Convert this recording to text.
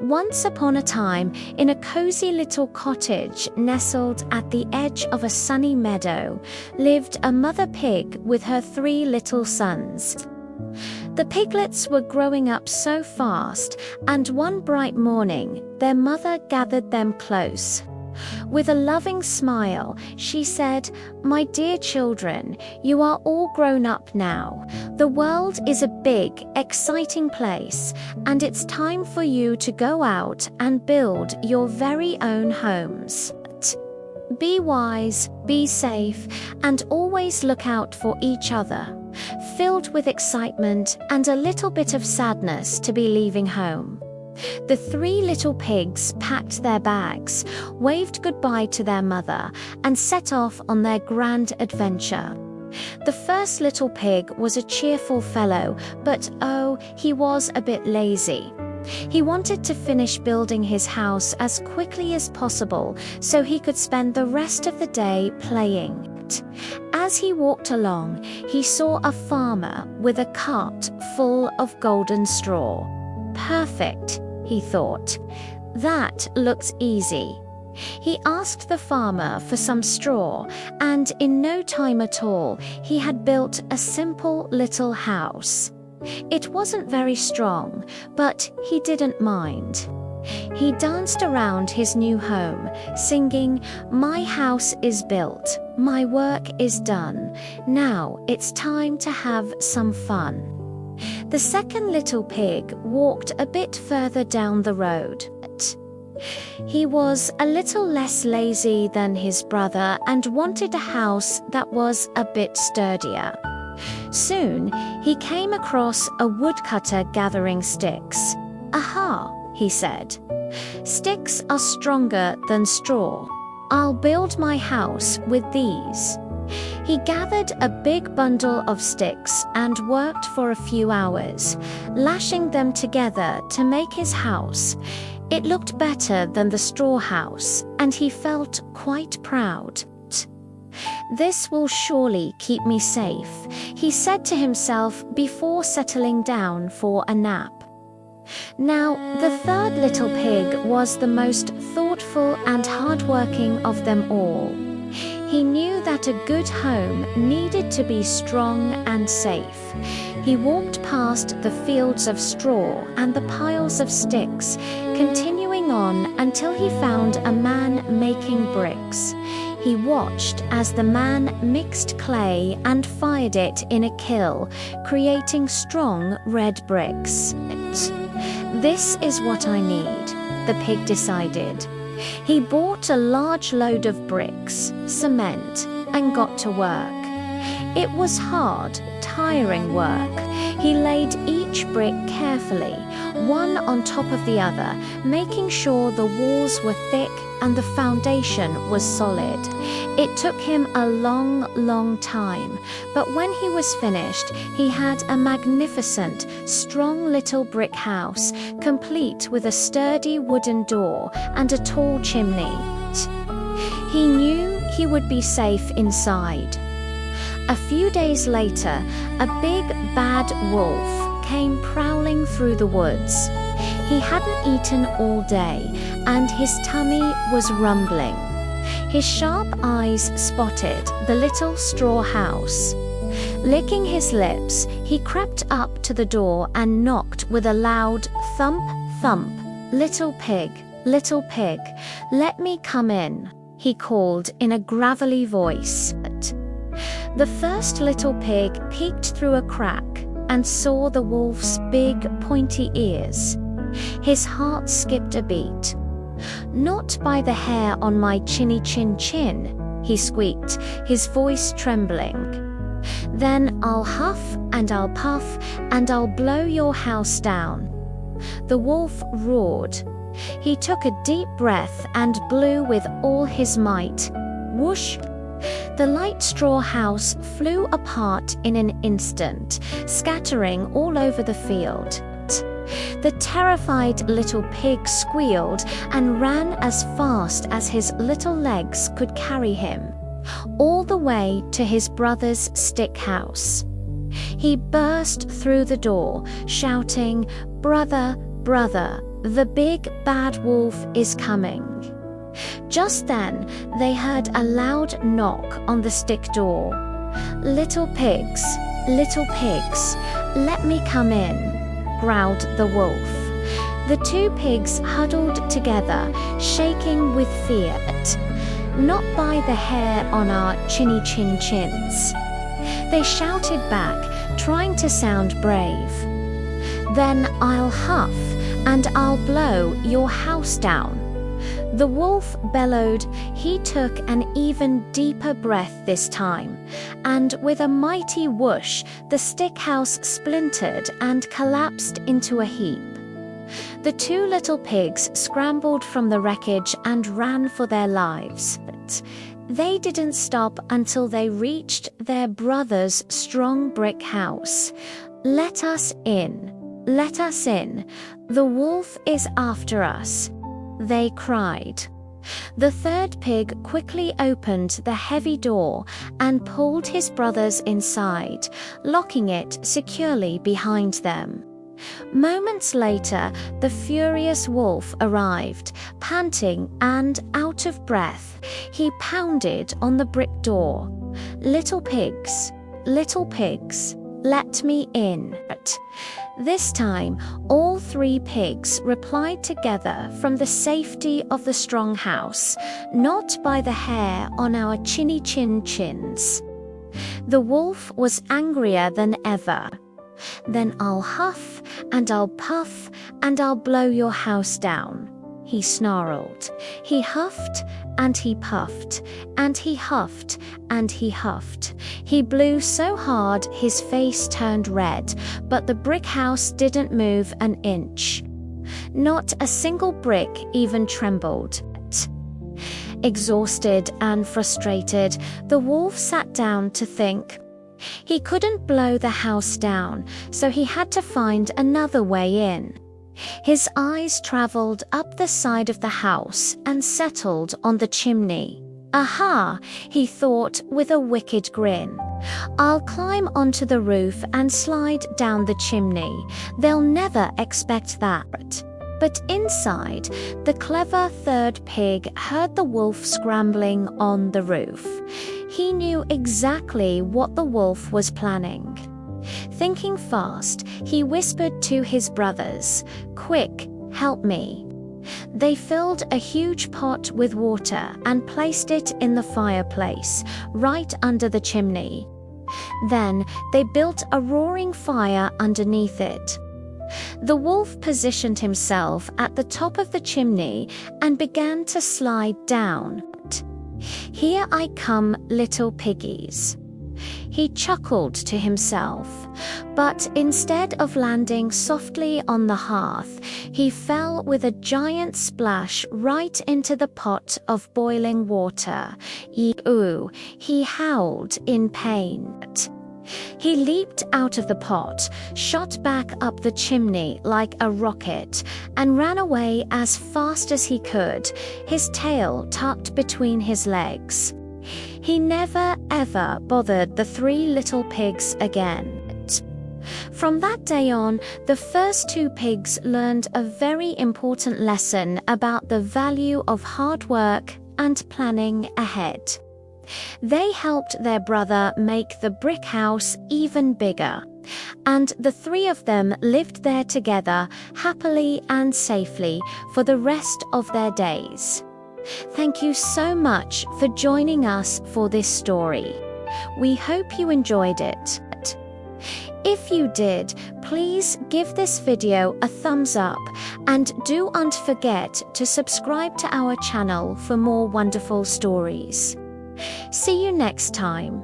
Once upon a time, in a cozy little cottage nestled at the edge of a sunny meadow, lived a mother pig with her 3 little sons. The piglets were growing up so fast, and one bright morning, their mother gathered them close. With a loving smile, she said, "My dear children, you are all grown up now. The world is a big, exciting place, and it's time for you to go out and build your very own homes. Be wise, be safe, and always look out for each other." Filled with excitement and a little bit of sadness to be leaving home, the 3 little pigs packed their bags, waved goodbye to their mother, and set off on their grand adventure. The first little pig was a cheerful fellow, but oh, he was a bit lazy. He wanted to finish building his house as quickly as possible so he could spend the rest of the day playing. As he walked along, he saw a farmer with a cart full of golden straw. Perfect, he thought. That looks easy. He asked the farmer for some straw, and in no time at all, he had built a simple little house. It wasn't very strong, but he didn't mind. He danced around his new home, singing, "My house is built, my work is done. Now it's time to have some fun." The second little pig walked a bit further down the road. He was a little less lazy than his brother and wanted a house that was a bit sturdier. Soon, he came across a woodcutter gathering sticks. "Aha," he said. "Sticks are stronger than straw. I'll build my house with these." He gathered a big bundle of sticks and worked for a few hours, lashing them together to make his house. It looked better than the straw house, and he felt quite proud. "This will surely keep me safe," he said to himself before settling down for a nap. Now, the 3rd little pig was the most thoughtful and hardworking of them all. He knew that a good home needed to be strong and safe. He walked past the fields of straw and the piles of sticks, continuing on until he found a man making bricks. He watched as the man mixed clay and fired it in a kiln, creating strong red bricks. "This is what I need," the pig decided. He bought a large load of bricks, cement, and got to work. It was hard, tiring work. He laid each brick carefully, one on top of the other, making sure the walls were thick and the foundation was solid. It took him a long time, but when he was finished, he had a magnificent, strong little brick house, complete with a sturdy wooden door and a tall chimney. He knew he would be safe inside. A few days later, a big bad wolf came prowling through the woods. He hadn't eaten all day, and his tummy was rumbling. His sharp eyes spotted the little straw house. Licking his lips, he crept up to the door and knocked with a loud thump, thump. Little pig, let me come in," he called in a gravelly voice. The first little pig peeked through a crack and saw the wolf's big, pointy ears. His heart skipped a beat. "Not by the hair on my chinny chin chin," he squeaked, his voice trembling. "Then I'll huff and I'll puff and I'll blow your house down." The wolf roared. He took a deep breath and blew with all his might. Whoosh! The light straw house flew apart in an instant, scattering all over the field. The terrified little pig squealed and ran as fast as his little legs could carry him, all the way to his brother's stick house. He burst through the door, shouting, "Brother, brother, The big bad wolf is coming." Just then, they heard a loud knock on the stick door. Little pigs, let me come in," growled the wolf. The two pigs huddled together, shaking with fear. "Not by the hair on our chins," they shouted back, trying to sound brave. "Then I'll huff and I'll blow your house down." The wolf bellowed. He took an even deeper breath this time, and with a mighty whoosh, the stick house splintered and collapsed into a heap. The two little pigs scrambled from the wreckage and ran for their lives. But they didn't stop until they reached their brother's strong brick house. Let us in, the wolf is after us," they cried. The third pig quickly opened the heavy door and pulled his brothers inside, locking it securely behind them. Moments later, the furious wolf arrived, panting and out of breath. He pounded on the brick door. Little pigs, let me in." This time, all three pigs replied together from the safety of the strong house, "Not by the hair on our chins." The wolf was angrier than ever. "Then I'll huff and I'll puff and I'll blow your house down," he snarled. He huffed and he puffed and he huffed and he huffed. He blew so hard his face turned red, but the brick house didn't move an inch. Not a single brick even trembled. Exhausted and frustrated, the wolf sat down to think. He couldn't blow the house down, so he had to find another way in. His eyes traveled up the side of the house and settled on the chimney. "Aha," he thought with a wicked grin. "I'll climb onto the roof and slide down the chimney. They'll never expect that." But inside, the clever third pig heard the wolf scrambling on the roof. He knew exactly what the wolf was planning. Thinking fast, he whispered to his brothers, "Quick, help me." They filled a huge pot with water and placed it in the fireplace, right under the chimney. Then they built a roaring fire underneath it. The wolf positioned himself at the top of the chimney and began to slide down. "Here I come, little piggies." He chuckled to himself, but instead of landing softly on the hearth, he fell with a giant splash right into the pot of boiling water. Ew, he howled in pain. He leaped out of the pot, shot back up the chimney like a rocket, and ran away as fast as he could, his tail tucked between his legs. He never ever bothered the three little pigs again. From that day on, the first two pigs learned a very important lesson about the value of hard work and planning ahead. They helped their brother make the brick house even bigger, and the three of them lived there together happily and safely for the rest of their days. Thank you so much for joining us for this story. We hope you enjoyed it. If you did, please give this video a thumbs up and don't forget to subscribe to our channel for more wonderful stories. See you next time.